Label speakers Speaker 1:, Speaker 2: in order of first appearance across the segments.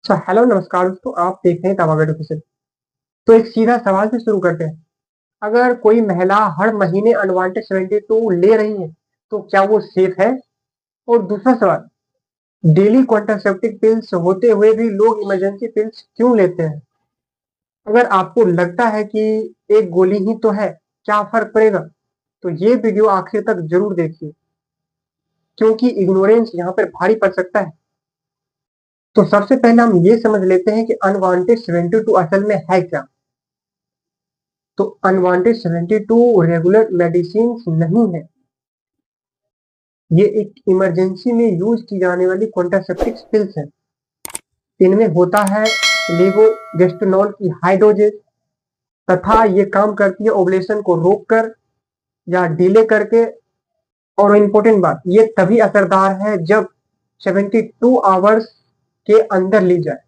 Speaker 1: अच्छा, हेलो नमस्कार दोस्तों, आप देख रहे हैं तावागढ़ ऑफिशियल। तो एक सीधा सवाल से शुरू करते हैं। अगर कोई महिला हर महीने अनवांटेड 72 ले रही है, तो क्या वो सेफ है? और दूसरा सवाल, डेली कॉन्ट्रासेप्टिव पिल्स होते हुए भी लोग इमरजेंसी पिल्स क्यों लेते हैं? अगर आपको लगता है कि एक गोली ही तो है, क्या फर्क पड़ेगा? तो ये वीडियो आखिर तक जरूर देखिए, क्योंकि इग्नोरेंस यहाँ पर भारी पड़ सकता है। तो सबसे पहले हम ये समझ लेते हैं कि अनवांटेड 72 असल में है क्या। तो अनवांटेड 72 रेगुलर मेडिसिन नहीं है। ये एक इमरजेंसी में यूज की जाने वाली कॉन्ट्रासेप्टिव पिल्स है। इनमें होता है लेवोगेस्टेनॉल की हाई डोजेज, तथा ये काम करती है ओवुलेशन को रोककर या डिले करके। और इम्पोर्टेंट बात, ये तभी असरदार है जब 72 आवर्स के अंदर ली जाए।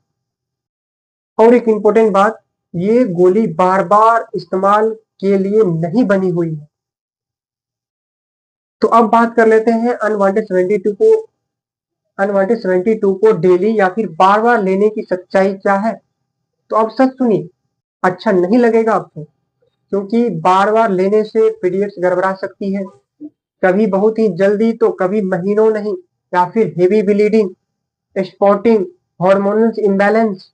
Speaker 1: और एक इम्पोर्टेंट बात, ये गोली बार बार इस्तेमाल के लिए नहीं बनी हुई है। तो अब बात कर लेते हैं अनवांटेड 72 को डेली या फिर बार बार लेने की सच्चाई क्या है। तो अब सच सुनिए, अच्छा नहीं लगेगा आपको, क्योंकि बार बार लेने से पीरियड्स गड़बड़ा सकती है, कभी बहुत ही जल्दी तो कभी महीनों नहीं, या फिर heavy bleeding, spotting, hormonal imbalance,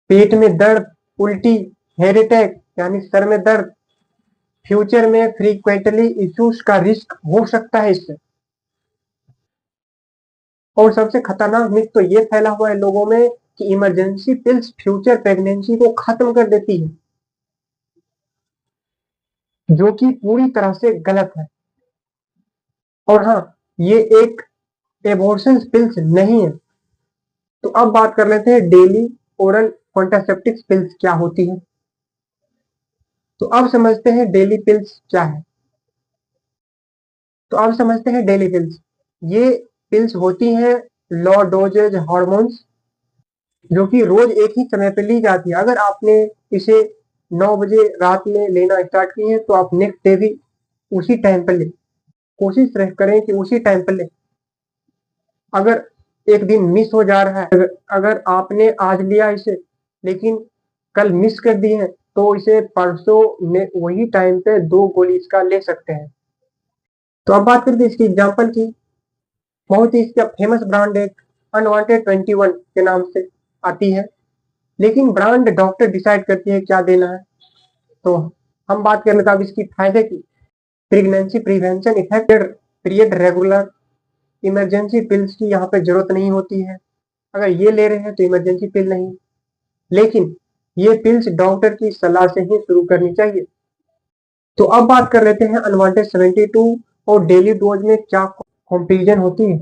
Speaker 1: पेट में दर्द, उल्टी, हेड अटैक यानी सर में दर्द, फ्यूचर में फ्रीक्वेंटली इश्यूज का रिस्क हो सकता है इससे। और सबसे खतरनाक मिथ तो ये फैला हुआ है लोगों में कि इमरजेंसी पिल्स फ्यूचर प्रेगनेंसी को खत्म कर देती है, जो कि पूरी तरह से गलत है। और हाँ, ये एक एबॉर्शन पिल्स नहीं है। तो अब बात कर लेते हैं डेली ओरल कॉन्ट्रासेप्टिव पिल्स क्या होती है। तो अब समझते हैं डेली पिल्स क्या है। तो अब समझते हैं डेली पिल्स। ये पिल्स होती हैं लो डोजेज हार्मोन्स, जो कि रोज एक ही समय पे ली जाती है। अगर आपने इसे 9 बजे रात में लेना स्टार्ट की है, तो आप नेक्स्ट डे भी उसी टाइम पर ले। कोशिश करें कि उसी टाइम पर ले। अगर एक दिन मिस हो जा रहा है, अगर आपने आज लिया इसे लेकिन कल मिस कर दी है, तो इसे परसों में वही टाइम पे 2 गोली इसका ले सकते हैं। तो अब बात करते हैं इसकी एग्जाम्पल की। बहुत ही इसका फेमस ब्रांड एक अनवांटेड 21 के नाम से आती है, लेकिन ब्रांड डॉक्टर डिसाइड करती है क्या देना है। तो हम बात करें अब इसकी फायदे की। Pregnancy prevention effect, period regular, emergency pills की यहाँ पे जरूरत नहीं होती है। अगर ये ले रहे हैं तो इमरजेंसी पिल नहीं, लेकिन ये पिल्स डॉक्टर की सलाह से ही शुरू करनी चाहिए। तो अब बात कर लेते हैं अनवांटेड 72 और डेली डोज में क्या कंपेरिजन होती है।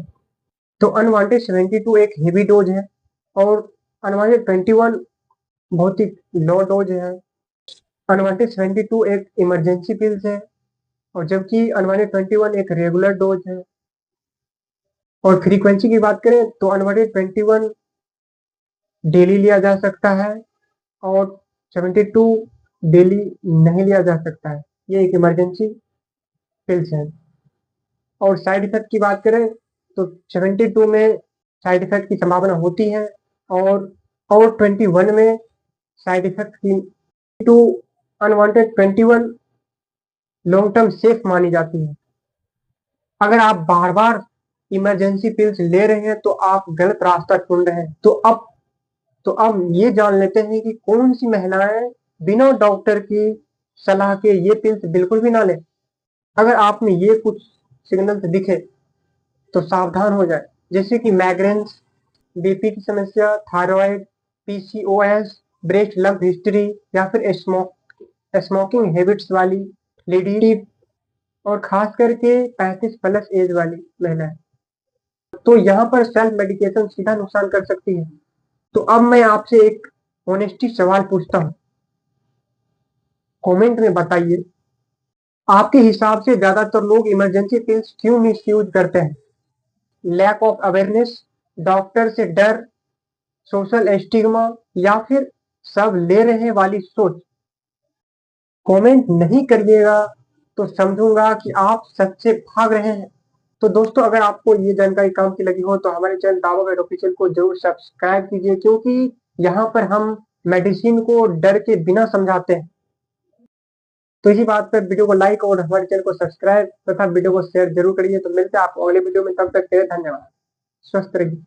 Speaker 1: तो अनवांटेड 72 एक हेवी डोज है, और अनवांटेड 21 बहुत ही लो डोज है। अनवांटेड 72 एक इमरजेंसी पिल्स है, और जबकि अनवांटेड 21 एक रेगुलर डोज है। और फ्रीक्वेंसी की बात करें तो अनवांटेड 21 डेली लिया जा सकता है, और 72 डेली नहीं लिया जा सकता है। ये एक इमरजेंसी पिल्स है। और साइड इफेक्ट की बात करें तो 72 में साइड इफेक्ट की संभावना होती है, और 21 में साइड इफेक्ट की। To Unwanted 21 long term safe मानी जाती है। अगर आप बार बार इमरजेंसी पिल्स ले रहे हैं, तो आप गलत रास्ता चुन रहे हैं। तो अब ये जान लेते हैं कि कौन सी महिलाएं बिना डॉक्टर की सलाह के ये पिल्स बिल्कुल भी ना लें। अगर आप में ये कुछ सिग्नल्स दिखे तो सावधान हो जाए, जैसे कि माइग्रेन्स, बीपी की समस्या, thyroid, PCOS, breast lump history, या फिर स्मोकिंग हैबिट्स वाली लेडी, और खास करके 35 प्लस एज वाली महिलाएं। तो यहाँ पर सेल्फ मेडिकेशन सीधा नुकसान कर सकती है। तो अब मैं आपसे एक ऑनेस्टी सवाल पूछता हूँ, कमेंट में बताइए, आपके हिसाब से ज्यादातर लोग इमरजेंसी पिल्स क्यों मिसयूज करते हैं? लैक ऑफ अवेयरनेस, डॉक्टर से डर, सोशल एस्टिग्मा, या फिर सब ले रहे वाली सोच? कमेंट नहीं करिएगा तो समझूंगा कि आप सच से भाग रहे हैं। तो दोस्तों, अगर आपको ये जानकारी काम की लगी हो तो हमारे चैनल दावा गाइड ऑफिशियल को जरूर सब्सक्राइब कीजिए, क्योंकि यहाँ पर हम मेडिसिन को डर के बिना समझाते हैं। तो इसी बात पर वीडियो को लाइक और हमारे चैनल को सब्सक्राइब तथा वीडियो को शेयर जरूर करिए। तो मिलते हैं आपको अगले वीडियो में, तब तक के लिए धन्यवाद। स्वस्थ रहिए।